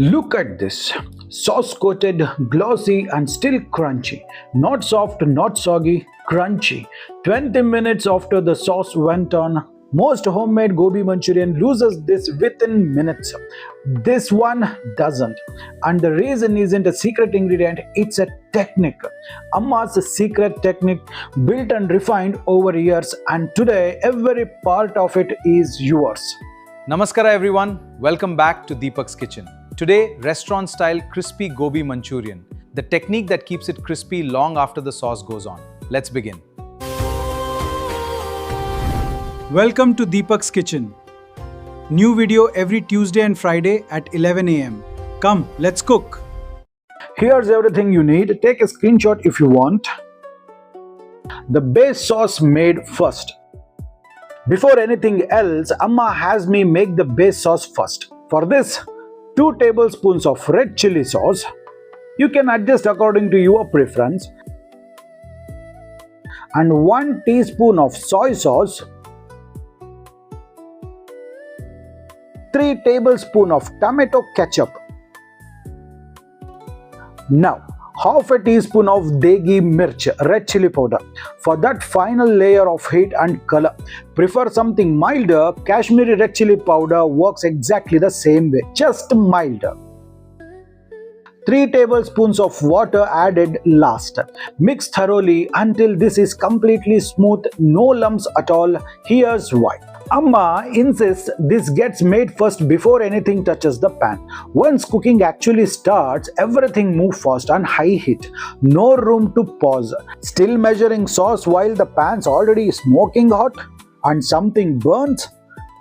Look at this. Sauce coated, glossy and still crunchy. Not soft, not soggy, crunchy. 20 minutes after the sauce went on, most homemade Gobi Manchurian loses this within minutes. This one doesn't. And the reason isn't a secret ingredient, it's a technique. Amma's secret technique built and refined over years, and today every part of it is yours. Namaskara everyone, welcome back to Deepaks Kitchen. Today, restaurant-style crispy Gobi Manchurian, the technique that keeps it crispy long after the sauce goes on. Let's begin. Welcome to Deepaks Kitchen. New video every Tuesday and Friday at 11 am. Come, let's cook. Here's everything you need. Take a screenshot if you want. The base sauce made first. Before anything else, Amma has me make the base sauce first. For this, 2 tablespoons of red chilli sauce. You can adjust according to your preference. And 1 teaspoon of soy sauce. 3 tablespoons of tomato ketchup. Now, half a teaspoon of Degi mirch, red chili powder, for that final layer of heat and color. Prefer something milder, Kashmiri red chili powder works exactly the same way, just milder. 3 tablespoons of water added last. Mix thoroughly until this is completely smooth, no lumps at all. Here's why. Amma insists this gets made first before anything touches the pan. Once cooking actually starts, everything moves fast on high heat. No room to pause. Still measuring sauce while the pan's already smoking hot and something burns?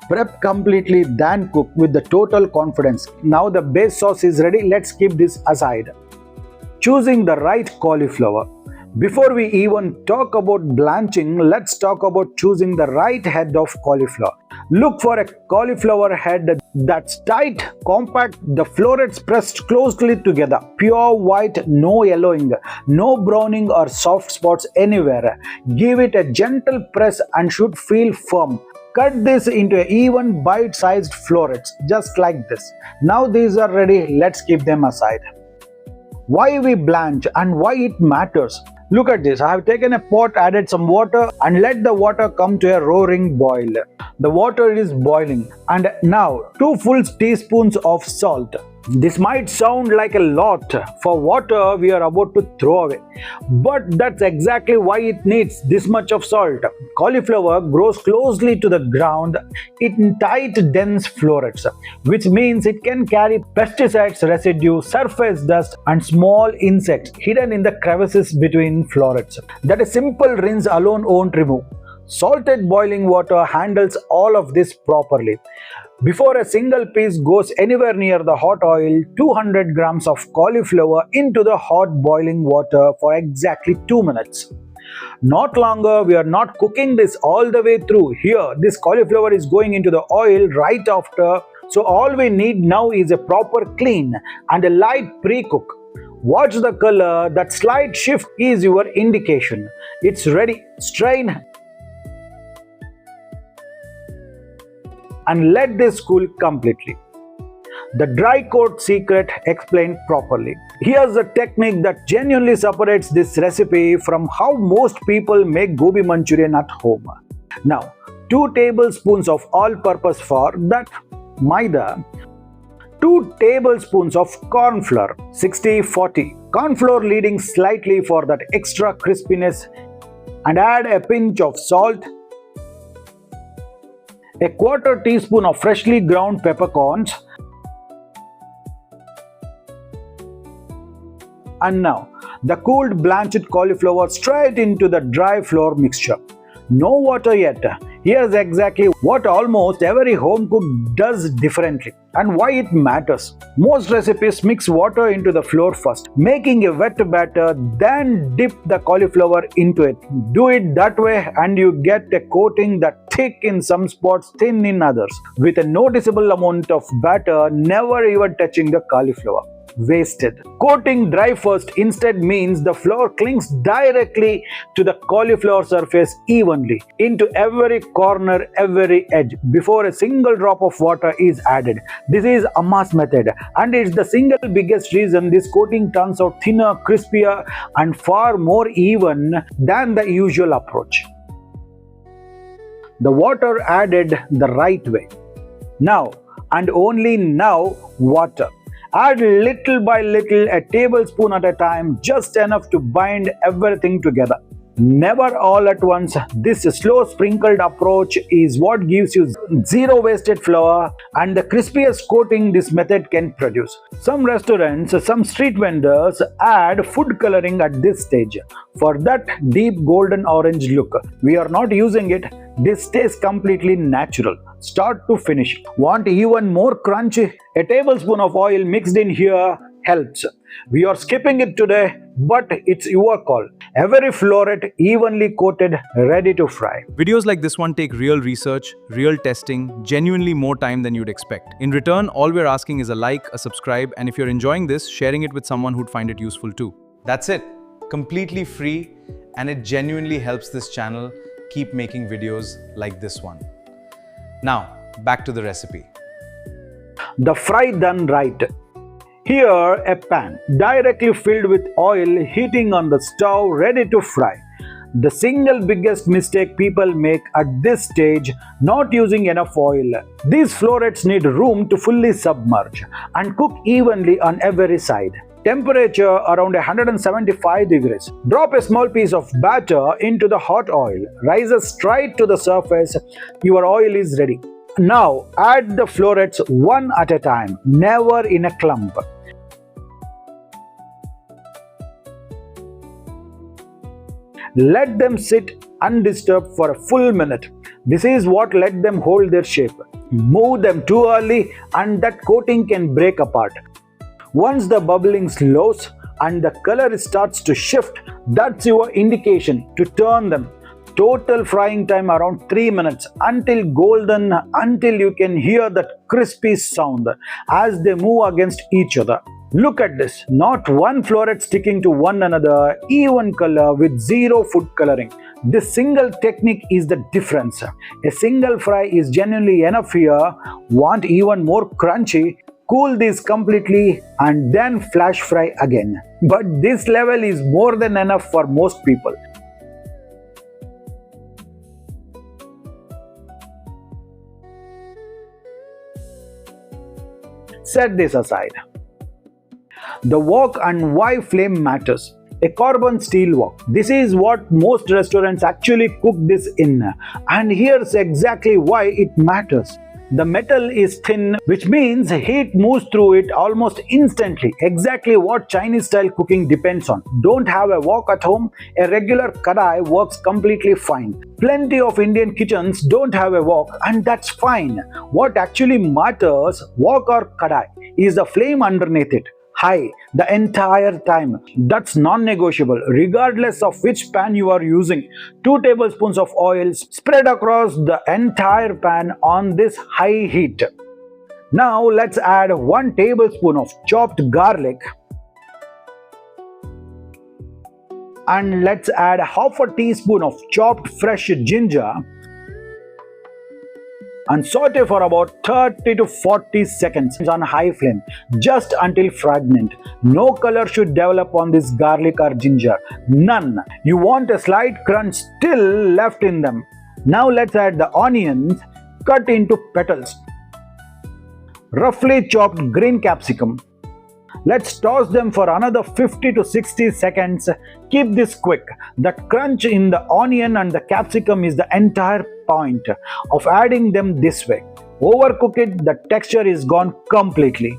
Prep completely, then cook with the total confidence. Now the base sauce is ready. Let's keep this aside. Choosing the right cauliflower. Before we even talk about blanching, let's talk about choosing the right head of cauliflower. Look for a cauliflower head that's tight, compact, the florets pressed closely together, pure white, no yellowing, no browning or soft spots anywhere. Give it a gentle press and should feel firm. Cut this into even bite-sized florets, just like this. Now these are ready, let's keep them aside. Why we blanch and why it matters. Look at this. I have taken a pot, added some water and let the water come to a roaring boil. The water is boiling and now 2 full teaspoons of salt. This might sound like a lot for water we are about to throw away, but that's exactly why it needs this much of salt. Cauliflower grows closely to the ground in tight, dense florets, which means it can carry pesticides residue, surface dust, and small insects hidden in the crevices between florets that a simple rinse alone won't remove. Salted boiling water handles all of this properly. Before a single piece goes anywhere near the hot oil, 200 grams of cauliflower into the hot boiling water for exactly 2 minutes. Not longer. We are not cooking this all the way through. Here, this cauliflower is going into the oil right after. So all we need now is a proper clean and a light pre-cook. Watch the color. That slight shift is your indication. It's ready. Strain and let this cool completely. The dry coat secret explained properly. Here's a technique that genuinely separates this recipe from how most people make Gobi Manchurian at home. Now, 2 tablespoons of all-purpose flour, that maida, 2 tablespoons of corn flour, 60-40. Corn flour leading slightly for that extra crispiness, and add a pinch of salt, a 1/4 teaspoon of freshly ground peppercorns, and now the cooled blanched cauliflower straight into the dry flour mixture. No water yet. Here's exactly what almost every home cook does differently and why it matters. Most recipes mix water into the flour first, making a wet batter, then dip the cauliflower into it. Do it that way and you get a coating that's thick in some spots, thin in others, with a noticeable amount of batter never even touching the cauliflower. wasted. Coating dry first instead means the flour clings directly to the cauliflower surface evenly into every corner, every edge before a single drop of water is added. This is Amma's method, and it's the single biggest reason this coating turns out thinner, crispier, and far more even than the usual approach. The water added the right way. Now, and only now, water. Add little by little, a tablespoon at a time, just enough to bind everything together. Never all at once. This slow sprinkled approach is what gives you zero wasted flour and the crispiest coating this method can produce. Some restaurants, some street vendors add food coloring at this stage for that deep golden orange look. We are not using it. This tastes completely natural, start to finish. Want even more crunchy? A tablespoon of oil mixed in here helps. We are skipping it today, but it's your call. Every floret evenly coated, ready to fry. Videos like this one take real research, real testing, genuinely more time than you'd expect. In return, all we're asking is a like, a subscribe, and if you're enjoying this, sharing it with someone who'd find it useful too. That's it. Completely free, and it genuinely helps this channel keep making videos like this one. Now, back to the recipe. The fry done right. Here, a pan directly filled with oil heating on the stove, ready to fry. The single biggest mistake people make at this stage, not using enough oil. These florets need room to fully submerge and cook evenly on every side. Temperature around 175 degrees. Drop a small piece of batter into the hot oil. Rises straight to the surface. Your oil is ready. Now add the florets one at a time, never in a clump. Let them sit undisturbed for a full minute. This is what let them hold their shape. Move them too early and that coating can break apart. Once the bubbling slows and the color starts to shift, that's your indication to turn them. Total frying time around 3 minutes until golden, until you can hear that crispy sound as they move against each other. Look at this, not one floret sticking to one another, even color with zero food coloring. This single technique is the difference. A single fry is genuinely enough here. Want even more crunchy? Cool these completely and then flash fry again. But this level is more than enough for most people. Set this aside. The wok and why flame matters. A carbon steel wok. This is what most restaurants actually cook this in. And here's exactly why it matters. The metal is thin, which means heat moves through it almost instantly. Exactly what Chinese style cooking depends on. Don't have a wok at home? A regular karai works completely fine. Plenty of Indian kitchens don't have a wok, and that's fine. What actually matters, wok or karai, is the flame underneath it. High the entire time. That's non-negotiable regardless of which pan you are using. 2 tablespoons of oil spread across the entire pan on this high heat. Now let's add 1 tablespoon of chopped garlic and let's add half a teaspoon of chopped fresh ginger and saute for about 30 to 40 seconds on high flame, just until fragrant. No color should develop on this garlic or ginger. None. You want a slight crunch still left in them. Now let's add the onions cut into petals. Roughly chopped green capsicum. Let's toss them for another 50 to 60 seconds. Keep this quick. That crunch in the onion and the capsicum is the entire point of adding them this way. Overcook it, the texture is gone completely.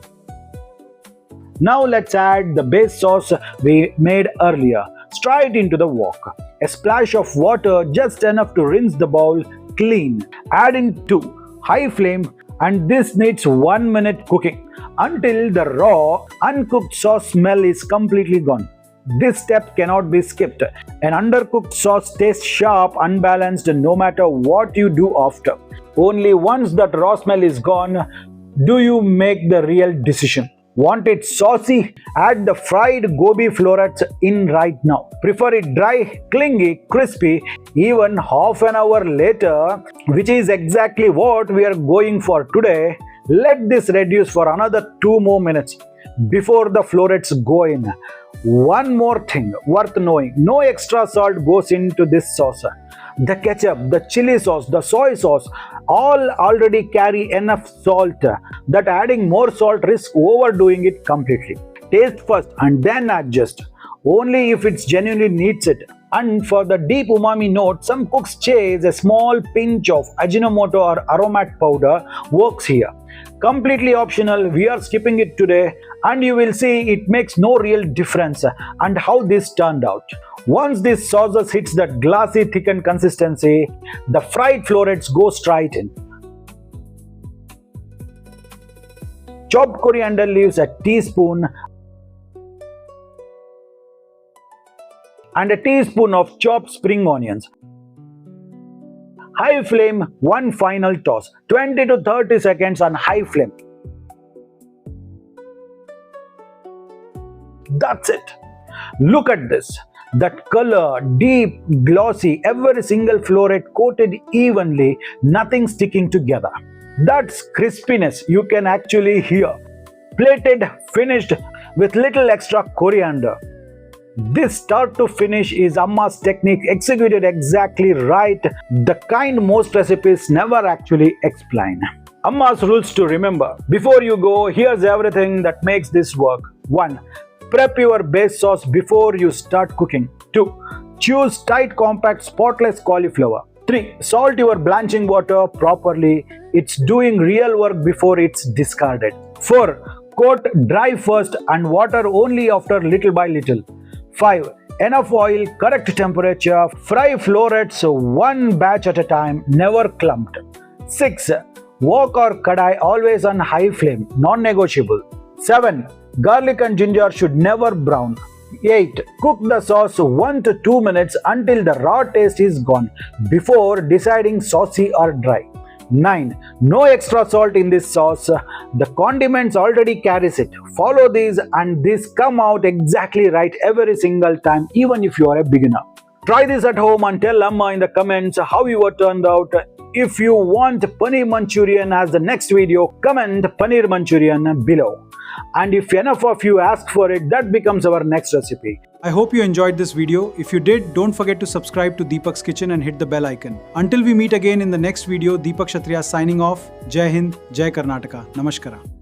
Now let's add the base sauce we made earlier. Straight into the wok. A splash of water, just enough to rinse the bowl clean. Adding to high flame, and this needs 1 minute cooking until the raw, uncooked sauce smell is completely gone. This step cannot be skipped. An undercooked sauce tastes sharp, unbalanced no matter what you do after. Only once that raw smell is gone do you make the real decision. Want it saucy? Add the fried gobi florets in right now. Prefer it dry, clingy, crispy, even half an hour later, which is exactly what we are going for today. Let this reduce for another 2 more minutes before the florets go in. One more thing worth knowing, no extra salt goes into this sauce. The ketchup, the chili sauce, the soy sauce all already carry enough salt that adding more salt risks overdoing it completely. Taste first and then adjust, only if it genuinely needs it. And for the deep umami note, some cooks chase a small pinch of Ajinomoto or aromatic powder works here. Completely optional, we are skipping it today, and you will see it makes no real difference and how this turned out. Once this sauce hits that glassy thickened consistency, the fried florets go straight in. Chopped coriander leaves a teaspoon and a teaspoon of chopped spring onions. High flame, one final toss, 20 to 30 seconds on high flame. That's it. Look at this. That color, deep, glossy, every single floret coated evenly, nothing sticking together. That's crispiness you can actually hear. Plated, finished with little extra coriander. This start to finish is Amma's technique executed exactly right, the kind most recipes never actually explain. Amma's rules to remember. Before you go, here's everything that makes this work. 1. Prep your base sauce before you start cooking. 2. Choose tight, compact, spotless cauliflower. 3. Salt your blanching water properly. It's doing real work before it's discarded. 4. Coat dry first and water only after little by little. 5. Enough oil, correct temperature. Fry florets one batch at a time, never clumped. 6. Wok or karai always on high flame, non-negotiable. 7. Garlic and ginger should never brown. 8. Cook the sauce 1 to 2 minutes until the raw taste is gone before deciding saucy or dry. 9. No extra salt in this sauce. The condiments already carries it. Follow these and this come out exactly right every single time, even if you are a beginner. Try this at home and tell Amma in the comments how you were turned out. If you want paneer Manchurian as the next video, comment paneer Manchurian below. And if enough of you ask for it, that becomes our next recipe. I hope you enjoyed this video. If you did, don't forget to subscribe to Deepak's Kitchen and hit the bell icon. Until we meet again in the next video, Deepak Kshatriya signing off. Jai Hind, Jai Karnataka. Namaskara.